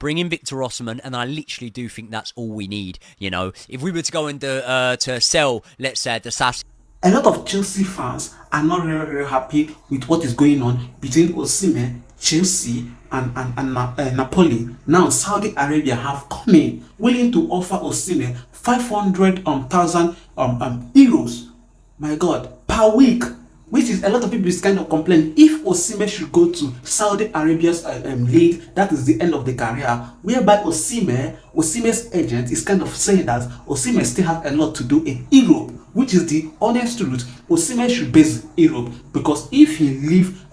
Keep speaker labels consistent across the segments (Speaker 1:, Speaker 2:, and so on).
Speaker 1: bring in Victor Osimhen, and I literally do think that's all we need. You know, if we were to go into to sell, let's say, the Sass.
Speaker 2: A lot of Chelsea fans are not really happy with what is going on between Osimhen, Chelsea, and Napoli. Now, Saudi Arabia have come in willing to offer Osimhen 500,000 euros. My God, per week. Which is a lot of people is kind of complaining if Osimhen should go to Saudi Arabia's league, that is the end of the career. Whereby Osimhen's agent is kind of saying that Osimhen still have a lot to do in Europe, which is the honest truth. Osimhen should base in Europe, because if he leave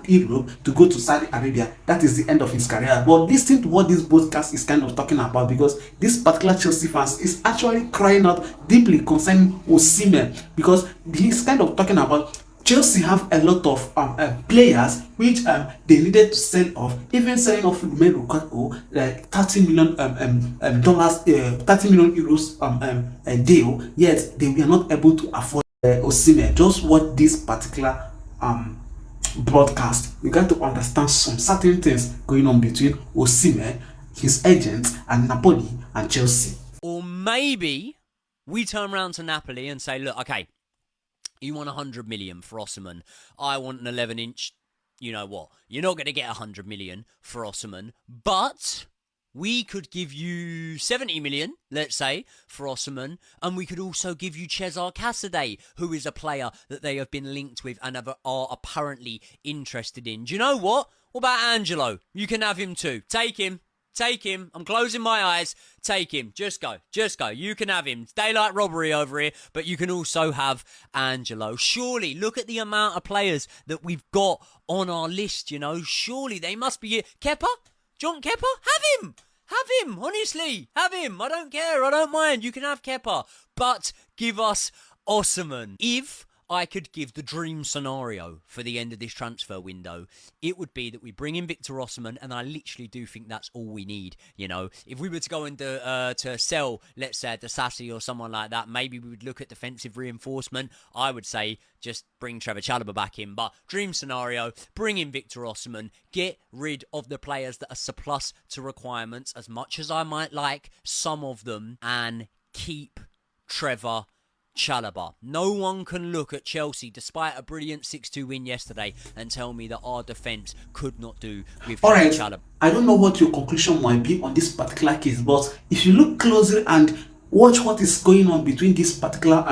Speaker 2: Europe to go to Saudi Arabia, that is the end of his career. But listen to what this podcast is kind of talking about, because this particular Chelsea fans is actually crying out deeply concerning Osimhen, because he's kind of talking about Chelsea have a lot of players which they needed to sell off, even selling off Romelu Lukaku, like $30 million, 30 million euros deal. Yet they were not able to afford Osimhen. Just watch this particular broadcast. You got to understand some certain things going on between Osimhen, his agents, and Napoli and Chelsea.
Speaker 1: Or maybe we turn around to Napoli and say, look, okay, you want 100 million for Osimhen. I want an 11-inch. You know what? You're not going to get 100 million for Osimhen, but we could give you 70 million, let's say, for Osimhen, and we could also give you Cesar Casadei, who is a player that they have been linked with and are apparently interested in. Do you know what? What about Angelo? You can have him too. Take him. Take him. I'm closing my eyes. Take him. Just go. Just go. You can have him. It's daylight robbery over here, but you can also have Angelo. Surely, look at the amount of players that we've got on our list, you know. Surely they must be... Kepa? John Kepa? Have him. Have him. Honestly. Have him. I don't care. I don't mind. You can have Kepa. But give us Osimhen. If I could give the dream scenario for the end of this transfer window, it would be that we bring in Victor Osimhen, and I literally do think that's all we need. You know, if we were to go into to sell, let's say, the Sassy or someone like that, maybe we would look at defensive reinforcement. I would say just bring Trevor Chalobah back in. But dream scenario, bring in Victor Osimhen, get rid of the players that are surplus to requirements, as much as I might like some of them, and keep Trevor Chalobah. No one can look at Chelsea, despite a brilliant 6-2 win yesterday, and tell me that our defence could not do with Trevor Chalobah.
Speaker 2: I don't know what your conclusion might be on this particular case, but if you look closely and watch what is going on between this particular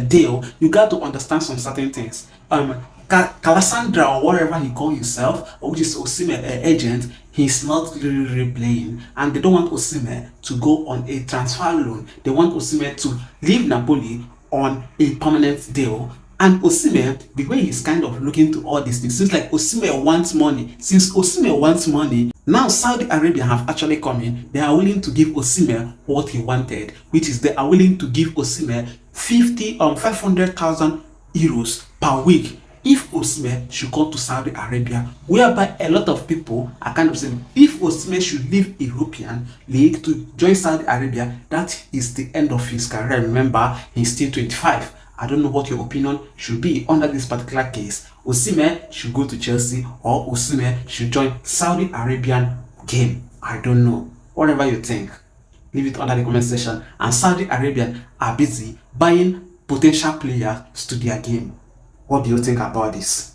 Speaker 2: deal, you got to understand some certain things. Calasandra, or whatever he calls himself, which is Osimhen agent, he's not really playing, and they don't want Osimhen to go on a transfer loan. They want Osimhen to leave Napoli on a permanent deal. And Osimhen, the way he's kind of looking to all these things, seems like Osimhen wants money. Since Osimhen wants money, now Saudi Arabia have actually come in. They are willing to give Osimhen what he wanted, which is they are willing to give Osimhen 500,000 euros per week if Osimhen should go to Saudi Arabia, whereby a lot of people are kind of saying if Osimhen should leave European league to join Saudi Arabia, that is the end of his career. Remember, he's still 25. I don't know what your opinion should be under this particular case. Osimhen should go to Chelsea, or Osimhen should join Saudi Arabian game. I don't know. Whatever you think, leave it under the comment section. And Saudi Arabian are busy buying potential players to their game. What do you think about this?